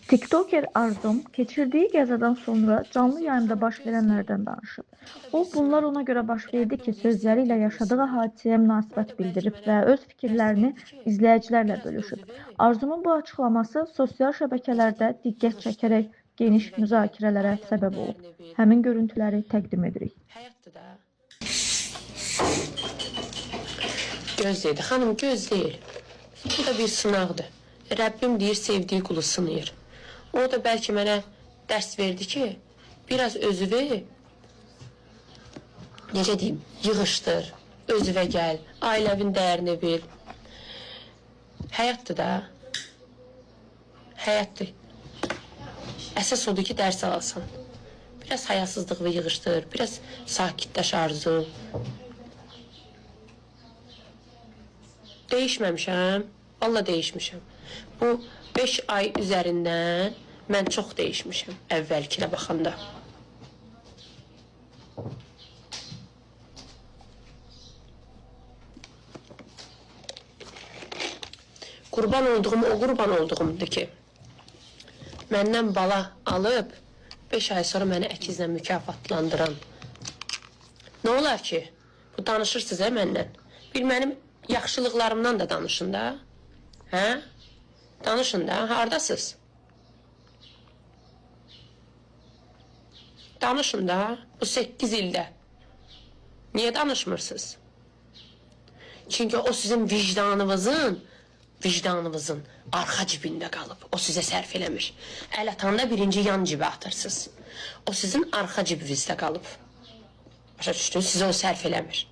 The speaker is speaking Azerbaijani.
TikToker Arzum keçirdiyi qəzadan sonra canlı yayımda baş verənlərdən danışıb. O, bunlar ona görə baş verdi ki, sözləri ilə yaşadığı hadisəyə münasibət bildirib və öz fikirlərini izləyicilərlə bölüşüb. Arzumun bu açıqlaması sosial şəbəkələrdə diqqət çəkərək geniş müzakirələrə səbəb olub. Həmin görüntüləri təqdim edirik. Gözləyir. Xanım, gözləyir. Bu da bir sınaqdır. Rəbbim deyir, sevdiyi qulu sınayır. O da bəlkə mənə dərs verdi ki, biraz özüvü, necə deyim, yığışdır, özüvə gəl, ailəvin dəyərini bil. Həyatdır da. Həyatdır. Əsas odur ki, dərs alasan. Biraz hayasızlığı yığışdır, biraz sakitləş arzu. Değişməmişəm, valla değişmişəm. Bu 5 ay üzərindən mən çox değişmişəm əvvəlkinə baxanda. Qurban olduğum o qurban olduğumdur ki, məndən bala alıb 5 ay sonra məni əkizlə mükafatlandıran. Nə olar ki, bu danışırsınız məndən? Bir mənim yaxşılıqlarımdan da danışın da. Hə? Danışın da, haradasınız? Danışın da, bu 8 ildə. Niyə danışmırsınız? Çünki o sizin vicdanınızın arxa cibində qalıb. O sizə sərf eləmir. Əl atanda birinci yan cibə atırsınız. O sizin arxa cibinizdə qalıb. Başa düşdünüz, sizə o sərf eləmir.